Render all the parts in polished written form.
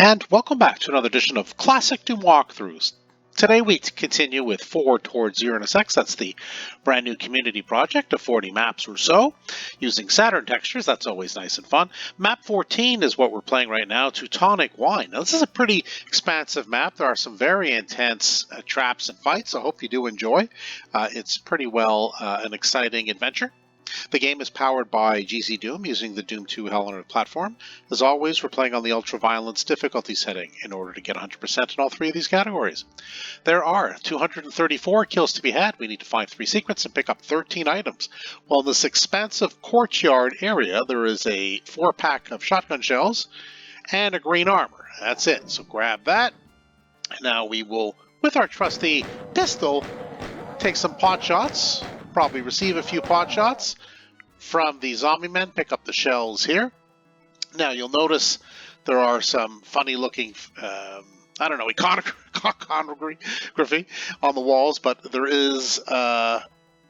And welcome back to another edition of Classic Doom Walkthroughs. Today we continue with Forward Towards Uranus X. That's the brand new community project of 40 maps or so, using Saturn textures. That's always nice and fun. Map 14 is what we're playing right now, Teutonic Wine. Now this is a pretty expansive map. There are some very intense traps and fights. I hope you do enjoy. It's pretty well an exciting adventure. The game is powered by GZDoom using the Doom 2 Hell on Earth platform. As always, we're playing on the Ultra Violence difficulty setting in order to get 100% in all three of these categories. There are 234 kills to be had. We need to find 3 secrets and pick up 13 items. Well, in this expansive courtyard area, there is a 4-pack of shotgun shells and a green armor. That's it. So grab that. Now we will, with our trusty pistol, take some pot shots. Probably receive a few pot shots from the zombie men. Pick up the shells here. Now you'll notice there are some funny looking iconography on the walls, but there is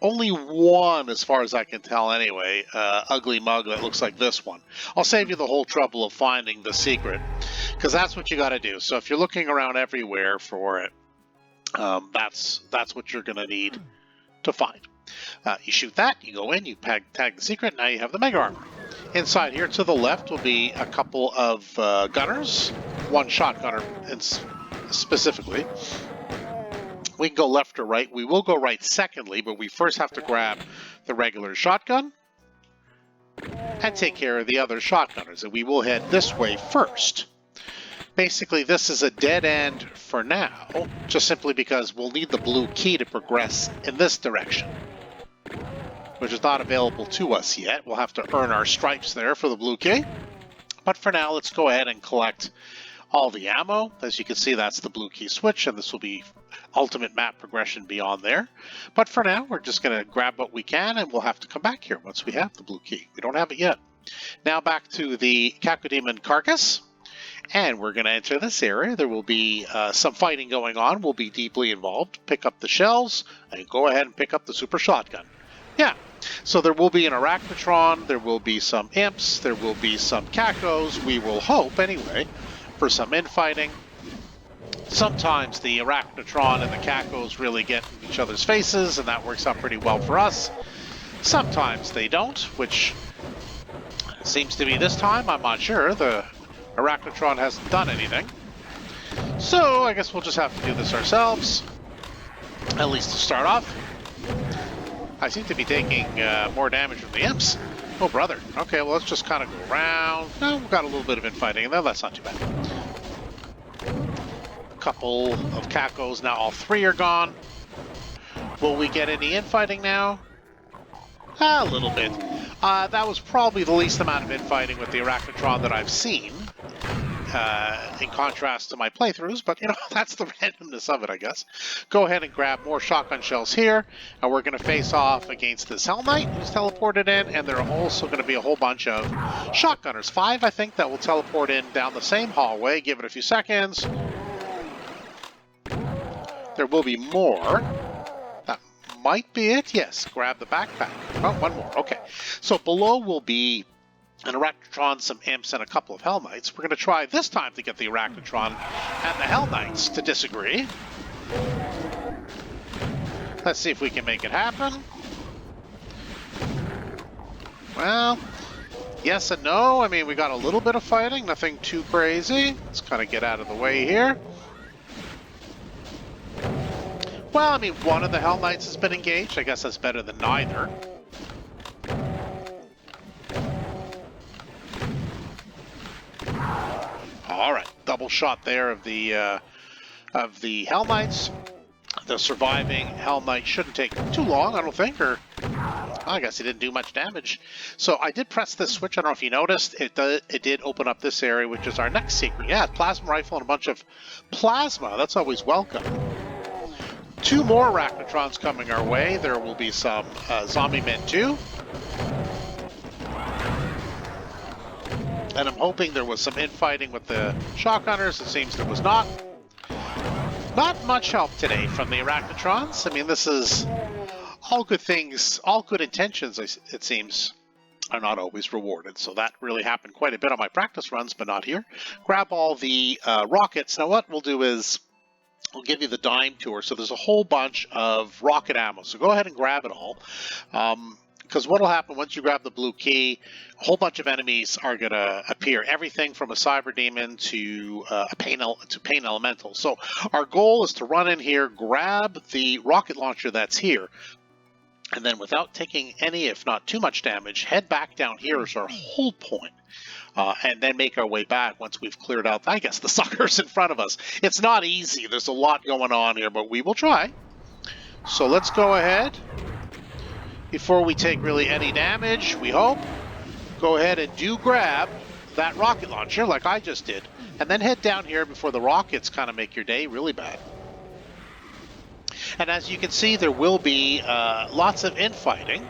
only one, as far as I can tell anyway, ugly mug that looks like this one. I'll save you the whole trouble of finding the secret, because that's what you got to do. So if you're looking around everywhere for it, that's what you're going to need to find. You shoot that, you go in, you tag the secret, now you have the mega armor. Inside here to the left will be a couple of gunners, one shotgunner specifically. We can go left or right. We will go right secondly, but we first have to grab the regular shotgun and take care of the other shotgunners, and we will head this way first. Basically, this is a dead end for now, just simply because we'll need the blue key to progress in this direction, which is not available to us yet. We'll have to earn our stripes there for the blue key. But for now, let's go ahead and collect all the ammo. As you can see, that's the blue key switch, and this will be ultimate map progression beyond there. But for now, we're just going to grab what we can, and we'll have to come back here once we have the blue key. We don't have it yet. Now back to the Cacodemon carcass. And we're going to enter this area. There will be some fighting going on. We'll be deeply involved. Pick up the shells and go ahead and pick up the super shotgun. Yeah, so there will be an Arachnotron. There will be some imps. There will be some cacos. We will hope, anyway, for some infighting. Sometimes the Arachnotron and the cacos really get in each other's faces, and that works out pretty well for us. Sometimes they don't, which seems to be this time. I'm not sure. The Arachnotron hasn't done anything. So I guess we'll just have to do this ourselves, at least to start off. I seem to be taking more damage from the imps. Oh, brother. Okay, well, let's just kind of go around. No, we've got a little bit of infighting in there. That's not too bad. A couple of cacos. Now all 3 are gone. Will we get any infighting now? A little bit. That was probably the least amount of infighting with the Arachnotron that I've seen, in contrast to my playthroughs, but, that's the randomness of it, I guess. Go ahead and grab more shotgun shells here, and we're going to face off against this Hell Knight who's teleported in, and there are also going to be a whole bunch of shotgunners. 5, I think, that will teleport in down the same hallway. Give it a few seconds. There will be more. Might be it. Yes, grab the backpack. Oh, one more. Okay. So below will be an Arachnotron, some imps, and a couple of Hell Knights. We're going to try this time to get the Arachnotron and the Hell Knights to disagree. Let's see if we can make it happen. Well, yes and no. I mean, we got a little bit of fighting, nothing too crazy. Let's kind of get out of the way here. Well, I mean, one of the Hell Knights has been engaged. I guess that's better than neither. All right, double shot there of the Hell Knights. The surviving Hell Knight shouldn't take too long, I don't think, or I guess he didn't do much damage. So I did press this switch. I don't know if you noticed. It did open up this area, which is our next secret. Yeah, plasma rifle and a bunch of plasma. That's always welcome. 2 more Arachnotrons coming our way. There will be some zombie men too. And I'm hoping there was some infighting with the shotgunners. It seems there was not. Not much help today from the Arachnotrons. I mean, this is all good things, all good intentions, it seems. are not always rewarded. So that really happened quite a bit on my practice runs, but not here. Grab all the rockets. Now what we'll do is we'll give you the dime tour. So there's a whole bunch of rocket ammo. So go ahead and grab it all. Because what will happen once you grab the blue key, a whole bunch of enemies are going to appear. Everything from a cyber demon to a pain elemental. So our goal is to run in here, grab the rocket launcher that's here, and then without taking any, if not too much damage, head back down here is our whole point. And then make our way back once we've cleared out, I guess, the suckers in front of us. It's not easy. There's a lot going on here, but we will try. So let's go ahead. Before we take really any damage, we hope, go ahead and do grab that rocket launcher like I just did. And then head down here before the rockets kind of make your day really bad. And as you can see, there will be lots of infighting.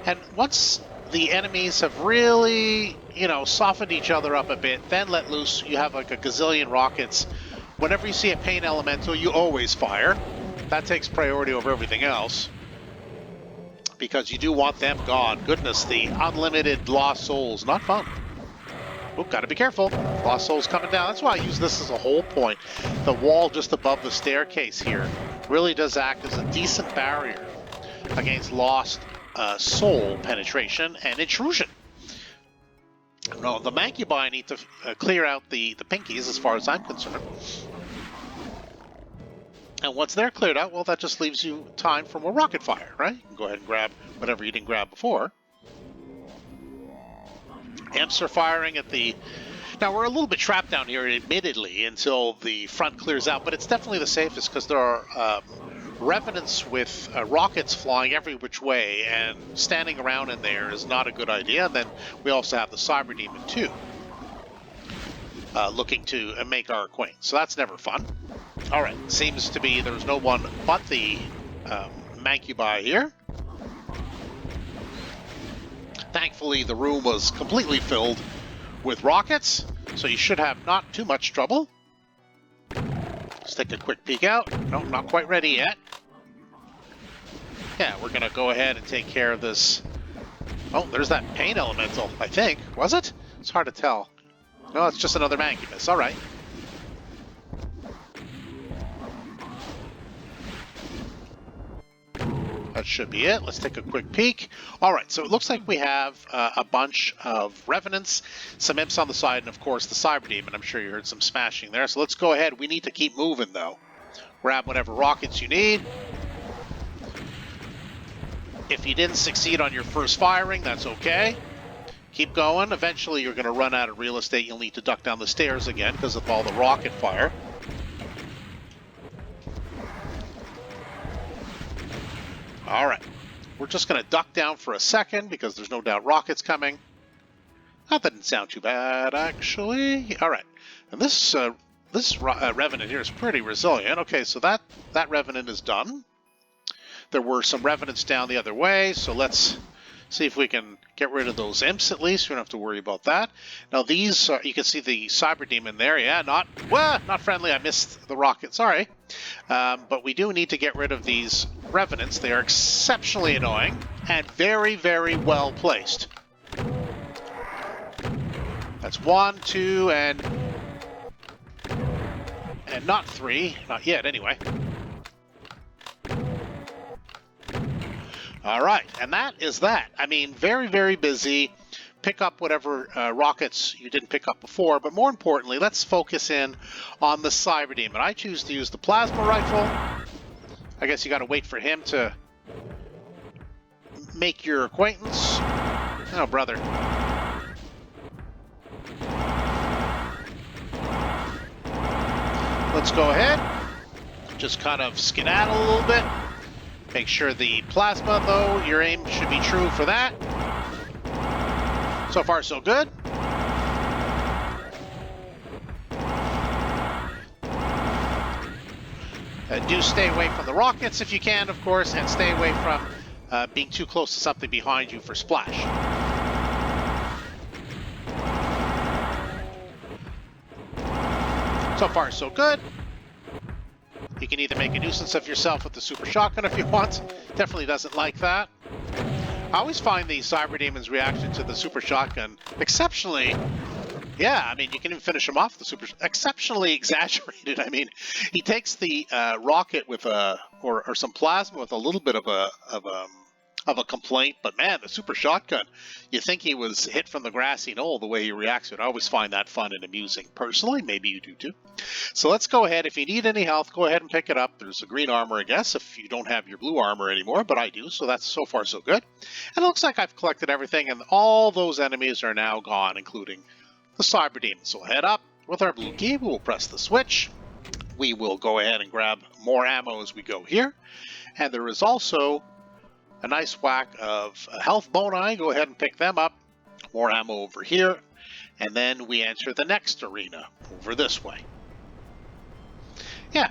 And once the enemies have really, you know, softened each other up a bit, then let loose. You have like a gazillion rockets. Whenever you see a pain elemental, you always fire. That takes priority over everything else, because you do want them gone. Goodness, the unlimited lost souls, not fun. Oh, gotta be careful. Lost souls coming down. That's why I use this as a whole point. The wall just above the staircase here really does act as a decent barrier against lost soul penetration and intrusion. No, the Mancubi need to clear out the pinkies as far as I'm concerned. And once they're cleared out, well, that just leaves you time for more rocket fire, right? You can go ahead and grab whatever you didn't grab before. Imps are firing at the... Now, we're a little bit trapped down here, admittedly, until the front clears out, but it's definitely the safest because there are revenants with rockets flying every which way, and standing around in there is not a good idea. And then we also have the Cyber Demon, too, looking to make our acquaintance. So that's never fun. All right, seems to be there's no one but the Mancubi here. Thankfully, the room was completely filled with rockets, so you should have not too much trouble. Let's take a quick peek out. Nope, not quite ready yet. Yeah, we're going to go ahead and take care of this. Oh, there's that pain elemental, I think. Was it? It's hard to tell. No, it's just another Mancubus. All right. That should be it. Let's take a quick peek. All right, so it looks like we have a bunch of Revenants, some Imps on the side, and of course the Cyber Demon. I'm sure you heard some smashing there. So let's go ahead. We need to keep moving, though. Grab whatever rockets you need. If you didn't succeed on your first firing, that's okay. Keep going. Eventually, you're going to run out of real estate. You'll need to duck down the stairs again because of all the rocket fire. All right, we're just going to duck down for a second because there's no doubt rockets coming. That didn't sound too bad, actually. All right, and this Revenant here is pretty resilient. Okay, so that Revenant is done. There were some Revenants down the other way, so let's see if we can get rid of those Imps at least. We don't have to worry about that. Now these, you can see the Cyber Demon there. Yeah, not friendly. I missed the rocket. Sorry. But we do need to get rid of these Revenants. They are exceptionally annoying and very, very well placed. That's 1, 2, and not 3. Not yet, anyway. All right, and that is that. I mean, very, very busy. Pick up whatever rockets you didn't pick up before, but more importantly, let's focus in on the Cyber Demon. I choose to use the plasma rifle. I guess you got to wait for him to make your acquaintance. Oh, brother. Let's go ahead. Just kind of skedaddle a little bit. Make sure the plasma, though, your aim should be true for that. So far, so good. Do stay away from the rockets if you can, of course, and stay away from being too close to something behind you for splash. So far, so good. You can either make a nuisance of yourself with the super shotgun if you want. Definitely doesn't like that. I always find the Cyber Demon's reaction to the Super Shotgun exceptionally, yeah, I mean, you can even finish him off the super, exceptionally exaggerated. I mean, he takes the rocket with a, or some plasma with a little bit of a complaint, but man, the Super Shotgun, you think he was hit from the grassy knoll the way he reacts to it. I always find that fun and amusing. Personally, maybe you do too. So let's go ahead. If you need any health, go ahead and pick it up. There's a green armor, I guess, if you don't have your blue armor anymore, but I do, so that's so far so good. And it looks like I've collected everything, and all those enemies are now gone, including the Cyber Demon. So we'll head up with our blue key. We will press the switch. We will go ahead and grab more ammo as we go here. And there is also a nice whack of health boni. Go ahead and pick them up. More ammo over here. And then we enter the next arena over this way. Yeah,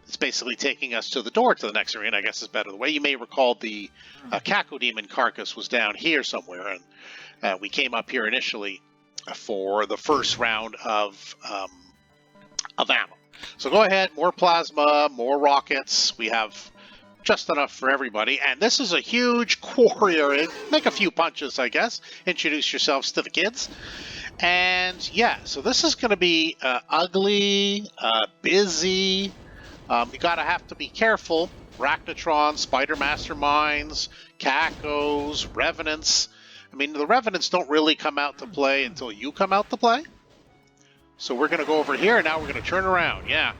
it's basically taking us to the door to the next arena. I guess is better the way. You may recall the Cacodemon carcass was down here somewhere, and we came up here initially for the first round of ammo. So go ahead, more plasma, more rockets. We have just enough for everybody. And this is a huge quarry area. Make a few punches, I guess. Introduce yourselves to the kids. And yeah, so this is going to be ugly, busy. You gotta have to be careful. Arachnotrons, spider masterminds, cacos, revenants. I mean, the revenants don't really come out to play until you come out to play. So we're going to go over here, and now we're going to turn around. Yeah.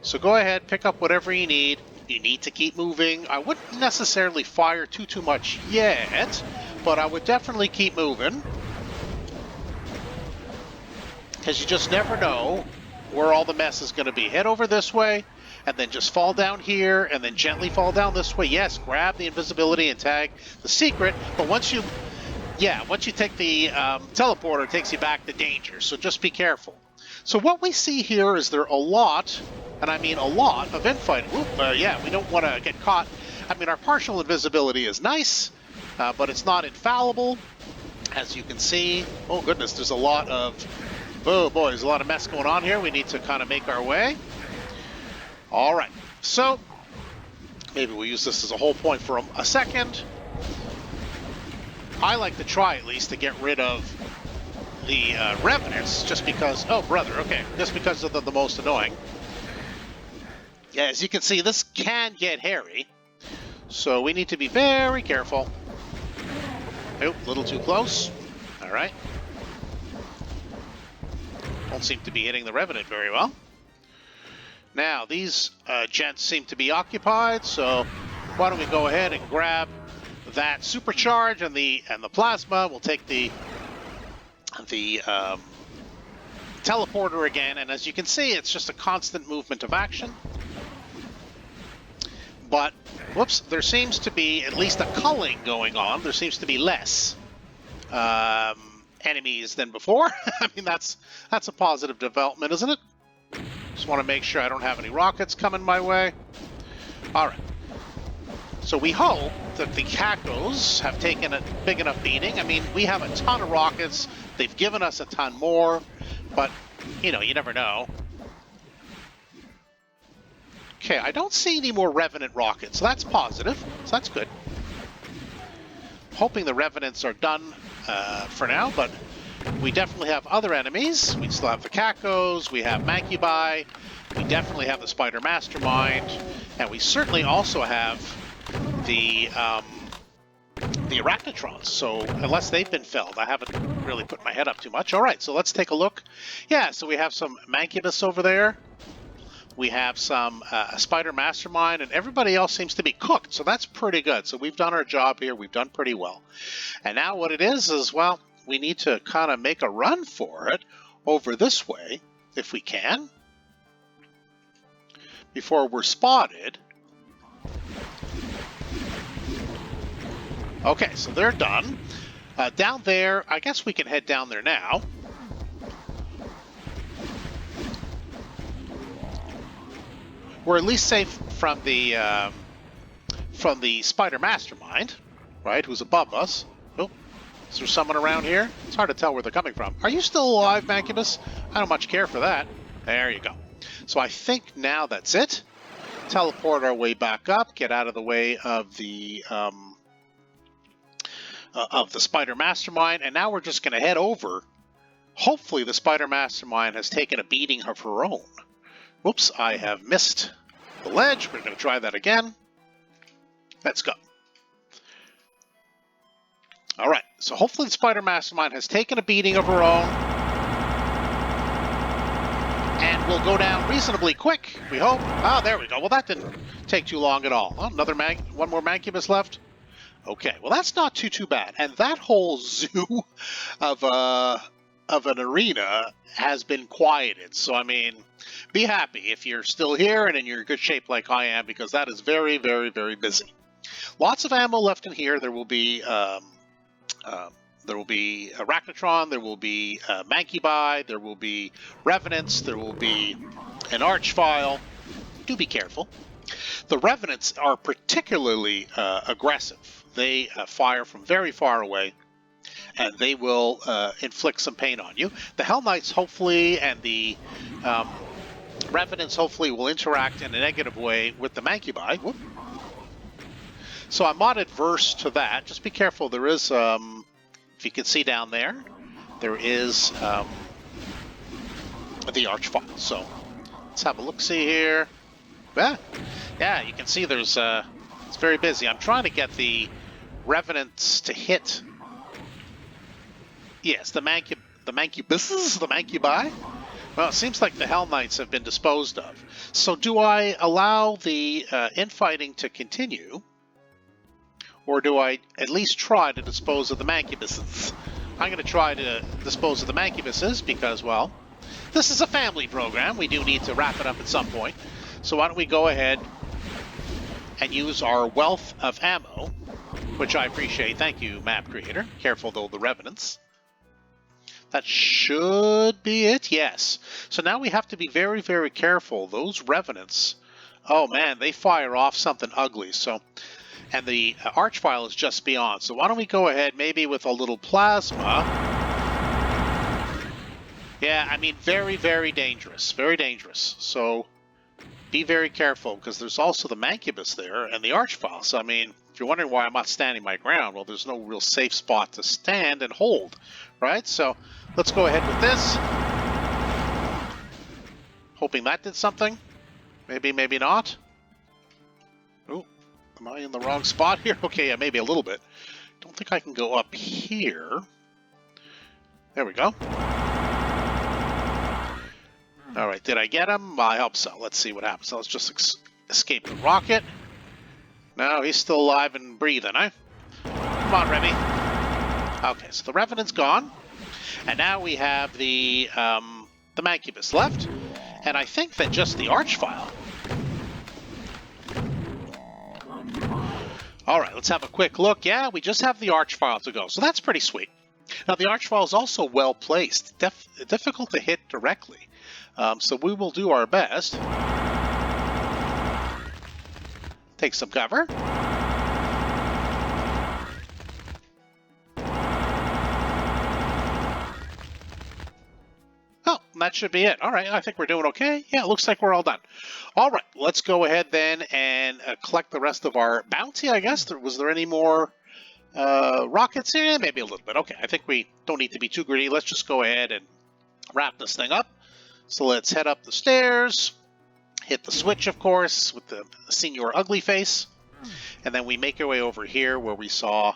So go ahead, pick up whatever you need. You need to keep moving. I wouldn't necessarily fire too much yet, but I would definitely keep moving. Because you just never know where all the mess is going to be. Head over this way, and then just fall down here, and then gently fall down this way. Yes, grab the invisibility and tag the secret, but once you take the teleporter, it takes you back to danger, so just be careful. So what we see here is there are a lot, and I mean a lot, of infighting. Yeah, we don't want to get caught. I mean, our partial invisibility is nice, but it's not infallible, as you can see. Oh, goodness, there's a lot of... Oh, boy, there's a lot of mess going on here. We need to kind of make our way. All right, so maybe we'll use this as a whole point for a second. I like to try, at least, to get rid of the revenants, just because... Oh, brother, okay. Just because of the most annoying. Yeah, as you can see, this can get hairy. So we need to be very careful. Oh, a little too close. All right. Don't seem to be hitting the revenant very well. Now, these gents seem to be occupied, so why don't we go ahead and grab that supercharge and the plasma. We'll take the teleporter again, and as you can see, it's just a constant movement of action. But, whoops, there seems to be at least a culling going on. There seems to be less enemies than before. I mean, that's a positive development, isn't it? Just want to make sure I don't have any rockets coming my way. All right. So we hope that the cacos have taken a big enough beating. I mean, we have a ton of rockets. They've given us a ton more, but, you know, you never know. Okay, I don't see any more Revenant rockets, so that's positive. So that's good. Hoping the Revenants are done for now, but we definitely have other enemies. We still have the cacos, we have Mancubi, we definitely have the Spider Mastermind, and we certainly also have the Arachnotrons. So unless they've been felled, I haven't really put my head up too much. All right, so let's take a look. Yeah, so we have some Mancubus over there. We have some Spider Mastermind, and everybody else seems to be cooked, so that's pretty good. So we've done our job here. We've done pretty well. And now what it is, well, we need to kind of make a run for it over this way, if we can, before we're spotted. Okay, so they're done. Down there, I guess we can head down there now. We're at least safe from the Spider Mastermind, right, who's above us. Oh, is there someone around here? It's hard to tell where they're coming from. Are you still alive, Mancubus? I don't much care for that. There you go. So I think now that's it. Teleport our way back up, get out of the way of the of the Spider Mastermind, and now we're just going to head over. Hopefully the Spider Mastermind has taken a beating of her own. Whoops, I have missed the ledge. We're going to try that again. Let's go. All right, so hopefully the Spider Mastermind has taken a beating of her own. And will go down reasonably quick, we hope. Ah, there we go. Well, that didn't take too long at all. Oh, one more Mancubus left. Okay, well, that's not too bad. And that whole zoo of an arena has been quieted. So, I mean, be happy if you're still here and in your good shape like I am, because that is very, very, very busy. Lots of ammo left in here. There will be Arachnotron, there will be Mancubi, there will be Revenants, there will be an Archvile. Do be careful. The Revenants are particularly aggressive. They fire from very far away, and they will inflict some pain on you. The Hell Knights, hopefully, and the Revenants, hopefully, will interact in a negative way with the Mancubi. Whoop. So I'm not adverse to that. Just be careful. There is, if you can see down there, there is the Archvile. So let's have a look-see here. Yeah, you can see there's, it's very busy. I'm trying to get the Revenants to hit. Yes, the Mancubuses, the Mancubi. Well, it seems like the Hell Knights have been disposed of. So do I allow the infighting to continue? Or do I at least try to dispose of the Mancubuses? I'm going to try to dispose of the Mancubuses because, well, this is a family program. We do need to wrap it up at some point. So why don't we go ahead and use our wealth of ammo, which I appreciate. Thank you, map creator. Careful, though, the Revenants. That should be it, yes. So now we have to be very, very careful. Those Revenants, oh man, they fire off something ugly. So, and the Archvile is just beyond. So why don't we go ahead maybe with a little plasma. Yeah, I mean, very, very dangerous. Very dangerous. So be very careful, because there's also the Mancubus there and the Archvile. So, I mean, if you're wondering why I'm not standing my ground, well, there's no real safe spot to stand and hold, right? So let's go ahead with this. Hoping that did something. Maybe, maybe not. Oh, am I in the wrong spot here? Okay, yeah, maybe a little bit. Don't think I can go up here. There we go. All right, did I get him? I hope so. Let's see what happens. So let's just escape the rocket. No, he's still alive and breathing, eh? Come on, Remy. Okay, so the Revenant's gone. And now we have the Mancubus left. And I think that just the Archvile. All right, let's have a quick look. Yeah, we just have the Archvile to go. So that's pretty sweet. Now, the Archvile is also well placed. Difficult to hit directly. So we will do our best. Take some cover. Oh, that should be it. All right, I think we're doing okay. Yeah, it looks like we're all done. All right, let's go ahead then and collect the rest of our bounty, I guess. Was there any more rockets here? Maybe a little bit. Okay, I think we don't need to be too greedy. Let's just go ahead and wrap this thing up. So let's head up the stairs, hit the switch, of course, with the Senior Ugly Face, and then we make our way over here where we saw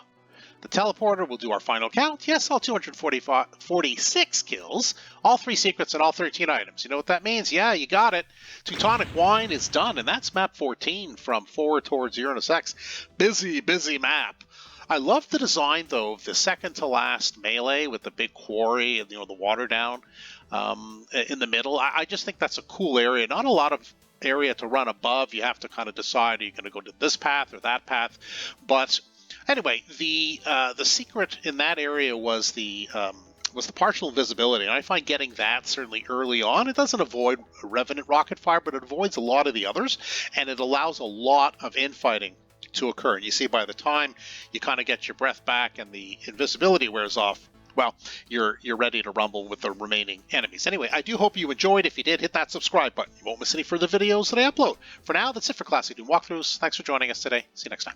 the teleporter. We'll do our final count. Yes, all 246 kills, all 3 secrets, and all 13 items. You know what that means? Yeah, you got it. Teutonic Wine is done, and that's map 14 from Forward Towards Uranus X. Busy, busy map. I love the design, though, of the second-to-last melee with the big quarry and, you know, the water down in the middle. I just think that's a cool area. Not a lot of area to run above. You have to kind of decide, are you going to go to this path or that path? But anyway, the secret in that area was the partial invisibility, and I find getting that certainly early on. It doesn't avoid Revenant rocket fire, but it avoids a lot of the others, and it allows a lot of infighting to occur. And you see, by the time you kind of get your breath back and the invisibility wears off, well, you're ready to rumble with the remaining enemies. Anyway, I do hope you enjoyed. If you did, hit that subscribe button. You won't miss any further videos that I upload. For now, that's it for Classic Doom Walkthroughs. Thanks for joining us today. See you next time.